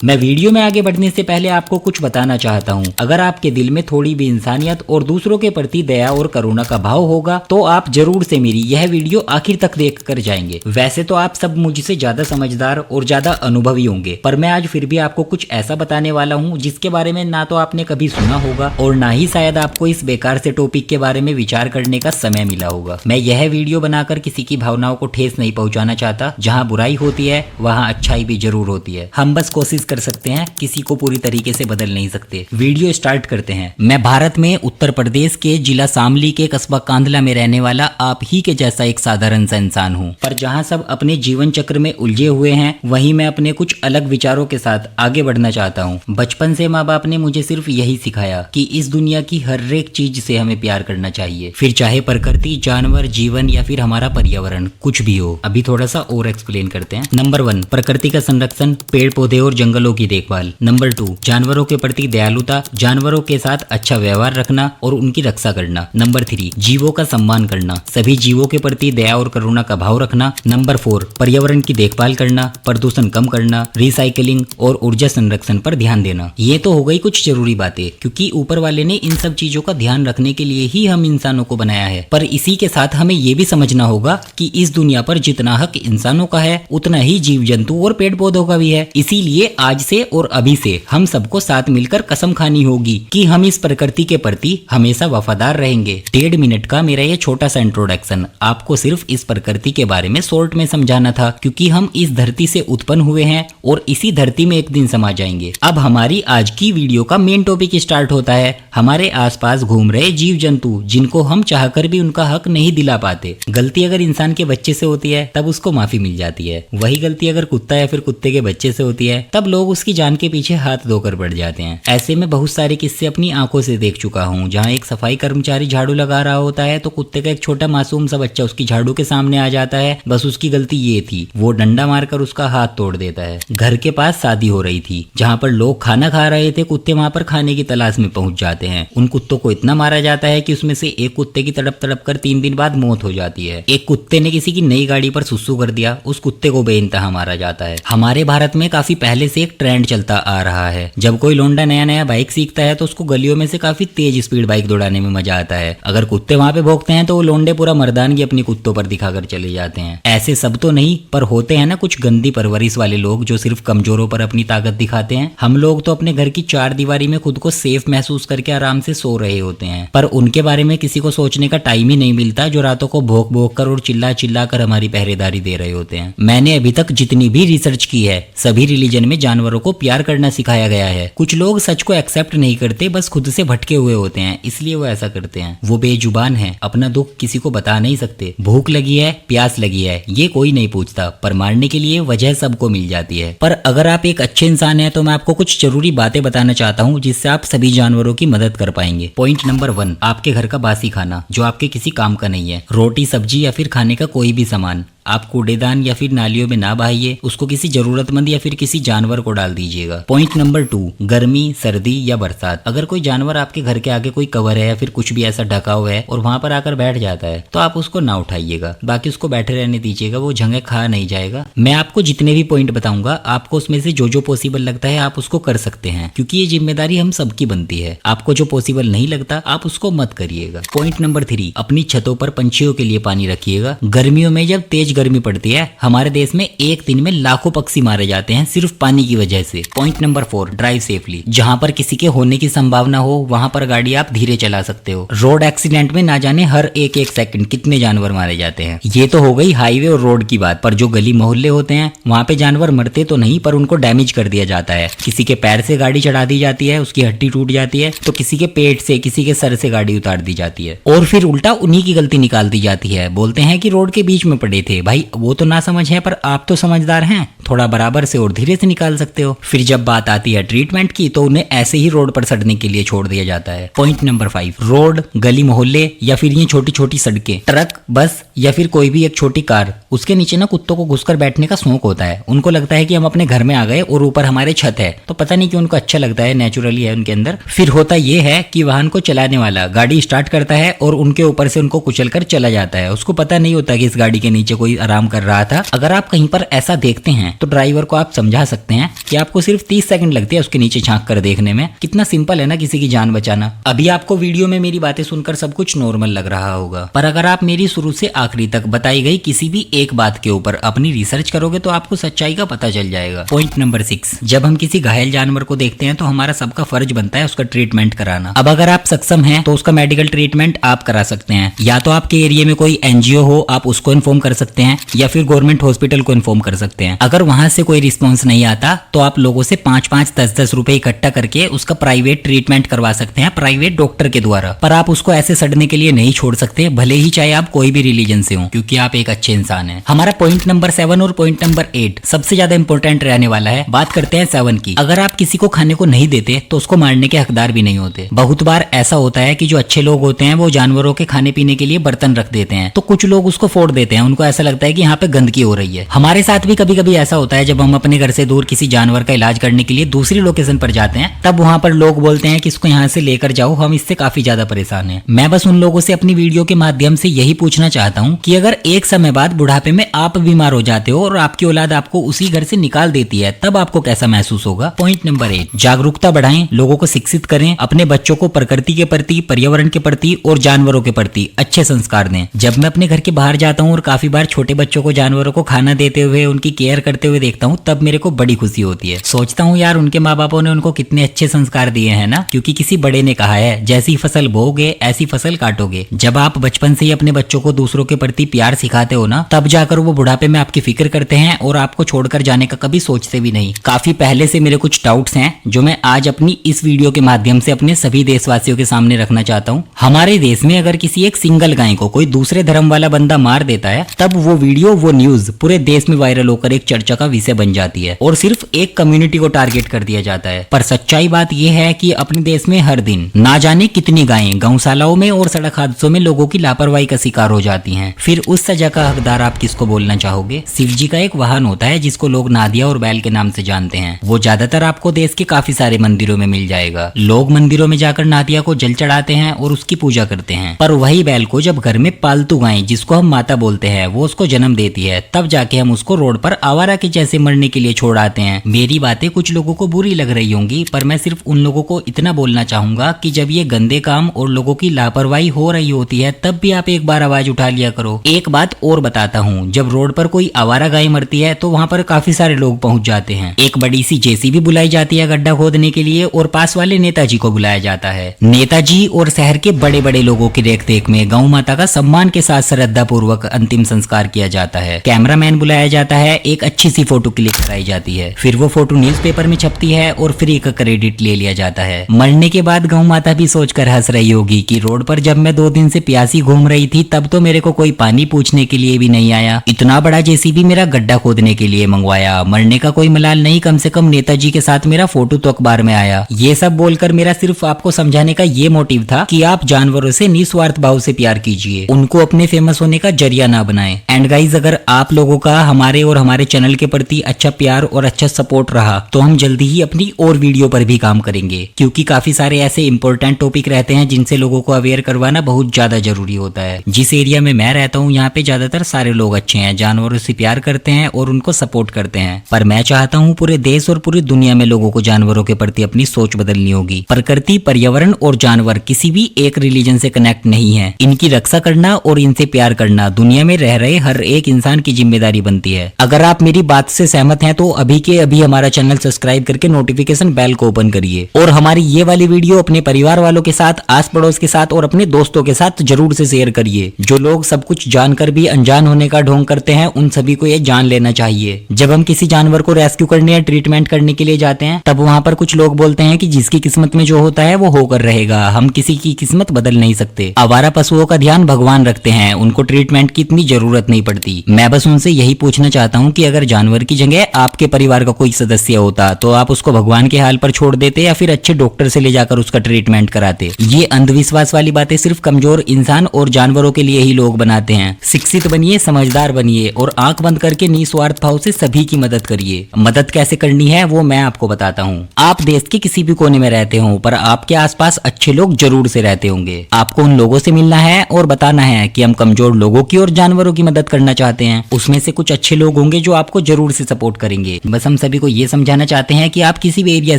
मैं वीडियो में आगे बढ़ने से पहले आपको कुछ बताना चाहता हूँ। अगर आपके दिल में थोड़ी भी इंसानियत और दूसरों के प्रति दया और करुणा का भाव होगा तो आप जरूर से मेरी यह वीडियो आखिर तक देख कर जाएंगे। वैसे तो आप सब मुझसे ज्यादा समझदार और ज्यादा अनुभवी होंगे, पर मैं आज फिर भी आपको कुछ ऐसा बताने वाला हूँ जिसके बारे में ना तो आपने कभी सुना होगा और ना ही शायद आपको इस बेकार से टॉपिक के बारे में विचार करने का समय मिला होगा। मैं यह वीडियो बनाकर किसी की भावनाओं को ठेस नहीं पहुंचाना चाहता। जहाँ बुराई होती है वहाँ अच्छाई भी जरूर होती है। हम बस कोशिश कर सकते हैं, किसी को पूरी तरीके से बदल नहीं सकते। वीडियो स्टार्ट करते हैं। मैं भारत में उत्तर प्रदेश के जिला शामली के कस्बा कांधला में रहने वाला आप ही के जैसा एक साधारण सा इंसान हूँ, पर जहाँ सब अपने जीवन चक्र में उलझे हुए हैं वहीं मैं अपने कुछ अलग विचारों के साथ आगे बढ़ना चाहता हूँ। बचपन से माँ बाप ने मुझे सिर्फ यही सिखाया कि इस दुनिया की हर एक चीज से हमें प्यार करना चाहिए, फिर चाहे प्रकृति, जानवर, जीवन या फिर हमारा पर्यावरण कुछ भी हो। अभी थोड़ा सा और एक्सप्लेन करते हैं। नंबर 1, प्रकृति का संरक्षण, पेड़ पौधे और जंगलों की देखभाल। नंबर 2, जानवरों के प्रति दयालुता, जानवरों के साथ अच्छा व्यवहार रखना और उनकी रक्षा करना। नंबर 3, जीवों का सम्मान करना, सभी जीवों के प्रति दया और करुणा का भाव रखना। नंबर 4, पर्यावरण की देखभाल करना, प्रदूषण कम करना, रिसाइकलिंग और ऊर्जा संरक्षण पर ध्यान देना। ये तो हो गई कुछ जरूरी बातें, क्योंकि ऊपर वाले ने इन सब चीजों का ध्यान रखने के लिए ही हम इंसानों को बनाया है। पर इसी के साथ हमें ये भी समझना होगा कि इस दुनिया पर जितना हक इंसानों का है उतना ही जीव जंतु और पेड़ पौधों का भी है। इसीलिए आज से और अभी से हम सबको साथ मिलकर कसम खानी होगी कि हम इस प्रकृति के प्रति हमेशा वफादार रहेंगे। 1.5 मिनट का मेरा ये छोटा सा इंट्रोडक्शन आपको सिर्फ इस प्रकृति के बारे में शॉर्ट में समझाना था, क्योंकि हम इस धरती से उत्पन्न हुए हैं और इसी धरती में एक दिन समा जाएंगे। अब हमारी आज की वीडियो का मेन टॉपिक स्टार्ट होता है। हमारे आसपास घूम रहे जीव जंतु जिनको हम चाहकर भी उनका हक नहीं दिला पाते। गलती अगर इंसान के बच्चे से होती है तब उसको माफी मिल जाती है, वही गलती अगर कुत्ता या फिर कुत्ते के बच्चे से होती है तब लोग उसकी जान के पीछे हाथ धोकर पड़ जाते हैं। ऐसे में बहुत सारे किस्से अपनी आंखों से देख चुका हूँ, जहाँ एक सफाई कर्मचारी झाड़ू लगा रहा होता है तो कुत्ते का एक छोटा मासूम सा बच्चा उसकी झाड़ू के सामने आ जाता है। बस उसकी गलती ये थी, वो डंडा मारकर उसका हाथ तोड़ देता है। घर के पास शादी हो रही थी, जहाँ पर लोग खाना खा रहे थे, कुत्ते वहां पर खाने की तलाश में पहुंच जाते हैं। उन कुत्तों को इतना मारा जाता है कि उसमें से एक कुत्ते की तड़प तड़प कर 3 दिन बाद मौत हो जाती है। एक कुत्ते ने किसी की नई गाड़ी पर सुसु कर दिया, उस कुत्ते को बेइंतहा मारा जाता है। हमारे भारत में काफी पहले से एक ट्रेंड चलता आ रहा है, जब कोई लोंडा नया नया बाइक सीखता है तो उसको गलियों में से काफी तेज स्पीड बाइक दौड़ाने में मजा आता है। अगर कुत्ते वहां पे भौंकते हैं तो वो लोंडे पूरा मर्दानगी अपनी कुत्तों पर दिखाकर चले जाते हैं। ऐसे सब तो नहीं, पर होते हैं ना कुछ गंदी परवरिश वाले लोग जो सिर्फ कमजोरों पर अपनी ताकत दिखाते हैं। हम लोग तो अपने घर की 4 दीवारी में खुद को सेफ महसूस करके आराम से सो रहे होते हैं, पर उनके बारे में किसी को सोचने का टाइम ही नहीं मिलता, जो रातों को भौंक भौंक कर और चिल्ला चिल्ला कर हमारी पहरेदारी दे रहे होते हैं। मैंने अभी तक जितनी भी रिसर्च की है, सभी रिलीजन में जानवरों को प्यार करना सिखाया गया है। कुछ लोग सच को एक्सेप्ट नहीं करते, बस खुद से भटके हुए होते हैं, इसलिए वो ऐसा करते हैं। वो बेजुबान है, अपना दुख किसी को बता नहीं सकते। भूख लगी है, प्यास लगी है, ये कोई नहीं पूछता, पर मारने के लिए वजह सबको मिल जाती है। पर अगर आप एक अच्छे इंसान हैं तो मैं आपको कुछ जरूरी बातें बताना चाहता हूँ जिससे आप सभी जानवरों की मदद कर पाएंगे। पॉइंट नंबर 1, आपके घर का बासी खाना जो आपके किसी काम का नहीं है। रोटी, सब्जी या फिर खाने का कोई भी सामान आप कूड़ेदान या फिर नालियों में ना बहाइए, उसको किसी जरूरतमंद या फिर किसी जानवर को डाल दीजिएगा। पॉइंट नंबर 2, गर्मी, सर्दी या बरसात। अगर कोई जानवर आपके घर के आगे कोई कवर है या फिर कुछ भी ऐसा ढका हुआ है और वहां पर आकर बैठ जाता है तो आप उसको ना उठाइएगा, बाकी उसको बैठे रहने दीजिएगा, वो जगह खा नहीं जाएगा। मैं आपको जितने भी पॉइंट बताऊंगा, आपको उसमें से जो पॉसिबल लगता है आप उसको कर सकते हैं, क्योंकि ये जिम्मेदारी हम सबकी बनती है। आपको जो पॉसिबल नहीं लगता आप उसको मत करिएगा। पॉइंट नंबर 3, अपनी छतों पर पंछियों के लिए पानी रखिएगा। गर्मियों में जब तेज गर्मी पड़ती है, हमारे देश में एक दिन में लाखों पक्षी मारे जाते हैं सिर्फ पानी की वजह से। Point number 4, drive safely. जहां पर किसी के होने की संभावना हो वहां पर गाड़ी आप धीरे चला सकते हो। रोड एक्सीडेंट में ना जाने हर एक सेकंड कितने जानवर मारे जाते हैं। ये तो हो गई हाईवे और रोड की बात, पर जो गली मोहल्ले होते हैं वहां पे जानवर मरते तो नहीं, पर उनको डैमेज कर दिया जाता है। किसी के पैर से गाड़ी चढ़ा दी जाती है, उसकी हड्डी टूट जाती है, तो किसी के पेट से, किसी के सर से गाड़ी उतार दी जाती है और फिर उल्टा उन्हीं की गलती निकाल दी जाती है। बोलते हैं कि रोड के बीच में पड़े थे। भाई वो तो ना समझ है, पर आप तो समझदार हैं, थोड़ा बराबर से और धीरे से निकाल सकते हो। फिर जब बात आती है ट्रीटमेंट की तो उन्हें ऐसे ही रोड पर सड़ने के लिए छोड़ दिया जाता है। पॉइंट नंबर 5, रोड, गली मोहल्ले या फिर ये छोटी छोटी सड़कें, ट्रक, बस या फिर कोई भी एक छोटी कार, उसके नीचे ना कुत्तों को घुसकर बैठने का शौक होता है। उनको लगता है कि हम अपने घर में आ गए और ऊपर हमारे छत है, तो पता नहीं क्यों उनको अच्छा लगता है, नेचुरली है उनके अंदर। फिर होता ये है कि वाहन को चलाने वाला गाड़ी स्टार्ट करता है और उनके ऊपर से उनको कुचल कर चला जाता है। उसको पता नहीं होता कि इस गाड़ी के नीचे कोई कोई आराम कर रहा था। अगर आप कहीं पर ऐसा देखते हैं तो ड्राइवर को आप समझा सकते हैं कि आपको सिर्फ 30 सेकंड लगते हैं उसके नीचे झांक कर देखने में। कितना सिंपल है ना किसी की जान बचाना। अभी आपको वीडियो में मेरी बातें सुनकर सब कुछ नॉर्मल लग रहा होगा, पर अगर आप मेरी शुरू से आखिरी तक बताई गई किसी भी एक बात के ऊपर अपनी रिसर्च करोगे तो आपको सच्चाई का पता चल जाएगा। पॉइंट नंबर 6, जब हम किसी घायल जानवर को देखते हैं तो हमारा सबका फर्ज बनता है उसका ट्रीटमेंट कराना। अब अगर आप सक्षम हैं तो उसका मेडिकल ट्रीटमेंट आप करा सकते हैं। या तो आपके एरिया में कोई एनजीओ हो आप उसको इन्फॉर्म कर सकते हैं, या फिर गवर्नमेंट हॉस्पिटल को इन्फॉर्म कर सकते हैं। अगर वहां से कोई रिस्पॉन्स नहीं आता तो आप लोगों से 5-5, 10-10 रुपए इकट्ठा करके उसका प्राइवेट ट्रीटमेंट करवा सकते हैं प्राइवेट डॉक्टर के द्वारा। पर आप उसको ऐसे सड़ने के लिए नहीं छोड़ सकते, भले ही चाहे आप कोई भी रिलीजन से हो, क्योंकि आप एक अच्छे इंसान हैं। हमारा पॉइंट नंबर 7 और पॉइंट नंबर 8 सबसे ज्यादा इंपॉर्टेंट रहने वाला है। बात करते हैं 7 की। अगर आप किसी को खाने को नहीं देते तो उसको मारने के हकदार भी नहीं होते। बहुत बार ऐसा होता है कि जो अच्छे लोग होते हैं वो जानवरों के खाने पीने के लिए बर्तन रख देते हैं, तो कुछ लोग उसको फोड़ देते हैं। उनको ऐसा लगता है कि यहाँ पे गंदगी हो रही है। हमारे साथ भी कभी कभी ऐसा होता है जब हम अपने घर से दूर किसी जानवर का इलाज करने के लिए दूसरी लोकेशन पर जाते हैं, तब वहां पर लोग बोलते हैं कि इसको यहाँ से लेकर जाओ, हम इससे काफी ज्यादा परेशान हैं। मैं बस उन लोगों से अपनी वीडियो के माध्यम से यही पूछना चाहता हूँ कि अगर एक समय बाद बुढ़ापे में आप बीमार हो जाते हो और आपकी औलाद आपको उसी घर से निकाल देती है, तब आपको कैसा महसूस होगा। पॉइंट नंबर 8, जागरूकता बढ़ाएं, लोगों को शिक्षित करें, अपने बच्चों को प्रकृति के प्रति, पर्यावरण के प्रति और जानवरों के प्रति अच्छे संस्कार दें। जब मैं अपने घर के बाहर जाता हूँ और काफी बार छोटे बच्चों को जानवरों को खाना देते हुए उनकी केयर करते हुए देखता हूँ, तब मेरे को बड़ी खुशी होती है। सोचता हूँ यार उनके माँ बापों ने उनको कितने अच्छे संस्कार दिए हैं ना, क्योंकि किसी बड़े ने कहा है जैसी फसल बोओगे ऐसी फसल काटोगे। जब आप बचपन से ही अपने बच्चों को दूसरों के प्रति प्यार सिखाते हो ना, तब जाकर वो बुढ़ापे में आपकी फिक्र करते हैं और आपको छोड़कर जाने का कभी सोचते भी नहीं। काफी पहले से मेरे कुछ डाउट्स हैं जो मैं आज अपनी इस वीडियो के माध्यम से अपने सभी देशवासियों के सामने रखना चाहता हूँ। हमारे देश में अगर किसी एक सिंगल गाय को कोई दूसरे धर्म वाला बंदा मार देता है, तब वो वीडियो, वो न्यूज पूरे देश में वायरल होकर एक चर्चा का विषय बन जाती है और सिर्फ एक कम्युनिटी को टारगेट कर दिया जाता है। पर सच्चाई बात यह है कि अपने देश में हर दिन ना जाने कितनी गायें गौशालाओं में और सड़क हादसों में लोगों की लापरवाही का शिकार हो जाती हैं। फिर उस सजा का हकदार आप किसको बोलना चाहोगे? शिव जी का एक वाहन होता है जिसको लोग नादिया और बैल के नाम से जानते हैं। वो ज्यादातर आपको देश के काफी सारे मंदिरों में मिल जाएगा। लोग मंदिरों में जाकर नादिया को जल चढ़ाते हैं और उसकी पूजा करते हैं। पर वही बैल को जब घर में पालतू गाय, जिसको हम माता बोलते हैं, वो उसको जन्म देती है, तब जाके हम उसको रोड पर आवारा के जैसे मरने के लिए छोड़ आते हैं। मेरी बातें कुछ लोगों को बुरी लग रही होंगी, पर मैं सिर्फ उन लोगों को इतना बोलना चाहूंगा कि जब ये गंदे काम और लोगों की लापरवाही हो रही होती है, तब भी आप एक बार आवाज उठा लिया करो। एक बात और बताता हूँ, जब रोड पर कोई आवारा गाय मरती है तो वहाँ पर काफी सारे लोग पहुंच जाते हैं। एक बड़ी सी जेसीबी बुलाई जाती है गड्ढा खोदने के लिए और पास वाले नेताजी को बुलाया जाता है। नेताजी और शहर के बड़े बड़े लोगों की देखरेख में गौ माता का सम्मान के साथ श्रद्धा पूर्वक अंतिम संस्कार किया जाता है। कैमरामैन बुलाया जाता है, एक अच्छी सी फोटो क्लिक कराई जाती है, फिर वो फोटो न्यूज़पेपर में छपती है और फ्री का क्रेडिट ले लिया जाता है। मरने के बाद गौ माता भी सोचकर हंस रही होगी कि रोड पर जब मैं 2 दिन से प्यासी घूम रही थी तब तो मेरे को कोई पानी पूछने के लिए भी नहीं आया, इतना बड़ा जेसीबी मेरा गड्ढा खोदने के लिए मंगवाया, मरने का कोई मलाल नहीं, कम से कम नेताजी के साथ मेरा फोटो तो अखबार में आया। ये सब बोलकर मेरा सिर्फ आपको समझाने का ये मोटिव था कि आप जानवरों से निस्वार्थ भाव से प्यार कीजिए, उनको अपने फेमस होने का जरिया ना बनाएं। एंड गाइज, अगर आप लोगों का हमारे और हमारे चैनल के प्रति अच्छा प्यार और अच्छा सपोर्ट रहा तो हम जल्दी ही अपनी और वीडियो पर भी काम करेंगे, क्योंकि काफी सारे ऐसे इंपॉर्टेंट टॉपिक रहते हैं जिनसे लोगों को अवेयर करवाना बहुत ज्यादा जरूरी होता है। जिस एरिया में मैं रहता हूँ यहाँ पे ज्यादातर सारे लोग अच्छे हैं, जानवरों से प्यार करते हैं और उनको सपोर्ट करते हैं। पर मैं चाहता हूँ पूरे देश और पूरी दुनिया में लोगों को जानवरों के प्रति अपनी सोच बदलनी होगी। प्रकृति, पर्यावरण और जानवर किसी भी एक रिलीजन से कनेक्ट नहीं है। इनकी रक्षा करना और इनसे प्यार करना दुनिया में रह रहे हर एक इंसान की जिम्मेदारी बनती है। अगर आप मेरी बात से सहमत हैं तो अभी के अभी हमारा चैनल सब्सक्राइब करके नोटिफिकेशन बेल को ओपन करिए और हमारी ये वाली वीडियो अपने परिवार वालों के साथ, आस पड़ोस के साथ और अपने दोस्तों के साथ जरूर से शेयर करिए। जो लोग सब कुछ जानकर भी अनजान होने का ढोंग करते हैं उन सभी को ये जान लेना चाहिए। जब हम किसी जानवर को रेस्क्यू करने या ट्रीटमेंट करने के लिए जाते हैं तब वहाँ पर कुछ लोग बोलते हैं कि जिसकी किस्मत में जो होता है वो होकर रहेगा, हम किसी की किस्मत बदल नहीं सकते। आवारा पशुओं का ध्यान भगवान रखते हैं, उनको ट्रीटमेंट की इतनी जरूरत नहीं पड़ती। मैं बस उनसे यही पूछना चाहता हूँ कि अगर जानवर की जगह आपके परिवार का कोई सदस्य होता तो आप उसको भगवान के हाल पर छोड़ देते या फिर अच्छे डॉक्टर से ले जाकर उसका ट्रीटमेंट कराते। ये अंधविश्वास वाली बातें सिर्फ कमजोर इंसान और जानवरों के लिए ही लोग बनाते हैं। शिक्षित बनिए, समझदार बनिए और आंख बंद करके निस्वार्थ भाव से सभी की मदद करिए। मदद कैसे करनी है वो मैं आपको बताता हूँ। आप देश के किसी भी कोने में रहते हो पर आपके आसपास अच्छे लोग जरूर से रहते होंगे। आपको उन लोगों से मिलना है और बताना है कि हम कमजोर लोगों की और जानवरों की मदद मदद करना चाहते हैं, उसमें से कुछ अच्छे लोग होंगे जो आपको जरूर से सपोर्ट करेंगे। बस हम सभी को ये समझाना चाहते हैं कि आप किसी भी एरिया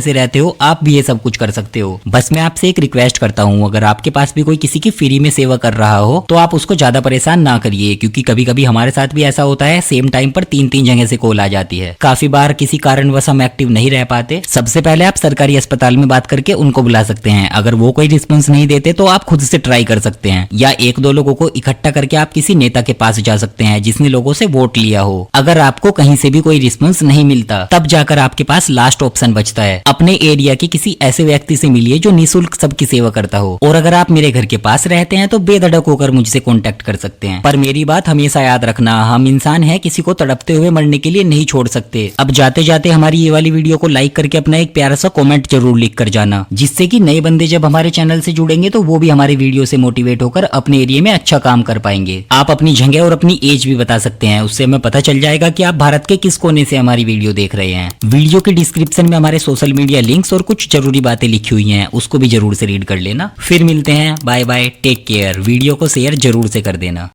से रहते हो, आप भी ये सब कुछ कर सकते हो। बस मैं आपसे एक रिक्वेस्ट करता हूँ, अगर आपके पास भी कोई किसी की फ्री में सेवा कर रहा हो तो आप उसको ज्यादा परेशान ना करिए, क्योंकि कभी कभी हमारे साथ भी ऐसा होता है, सेम टाइम पर 3-3 जगह से कॉल आ जाती है। काफी बार किसी कारणवश हम एक्टिव नहीं रह पाते। सबसे पहले आप सरकारी अस्पताल में बात करके उनको बुला सकते हैं। अगर वो कोई रिस्पॉन्स नहीं देते तो आप खुद से ट्राई कर सकते हैं, या 1-2 लोगों को इकट्ठा करके आप किसी नेता के पास जा सकते हैं जिसने लोगों से वोट लिया हो। अगर आपको कहीं से भी कोई रिस्पॉन्स नहीं मिलता, तब जाकर आपके पास लास्ट ऑप्शन बचता है, अपने एरिया के किसी ऐसे व्यक्ति से मिलिए जो निःशुल्क सबकी सेवा करता हो। और अगर आप मेरे घर के पास रहते हैं तो बेधड़क होकर मुझसे कॉन्टेक्ट कर सकते हैं। पर मेरी बात हमेशा याद रखना, हम इंसान हैं, किसी को तड़पते हुए मरने के लिए नहीं छोड़ सकते। अब जाते जाते हमारी ये वाली वीडियो को लाइक करके अपना एक प्यारा सा कमेंट जरूर लिख कर जाना, जिससे कि नए बंदे जब हमारे चैनल से जुड़ेंगे तो वो भी हमारे वीडियो से मोटिवेट होकर अपने एरिया में अच्छा काम कर पाएंगे। आप अपनी जगह और अपनी एज भी बता सकते हैं, उससे हमें पता चल जाएगा कि आप भारत के किस कोने से हमारी वीडियो देख रहे हैं। वीडियो के डिस्क्रिप्शन में हमारे सोशल मीडिया लिंक्स और कुछ जरूरी बातें लिखी हुई हैं, उसको भी जरूर से रीड कर लेना। फिर मिलते हैं, bye bye, take care. Video को शेयर जरूर से कर देना।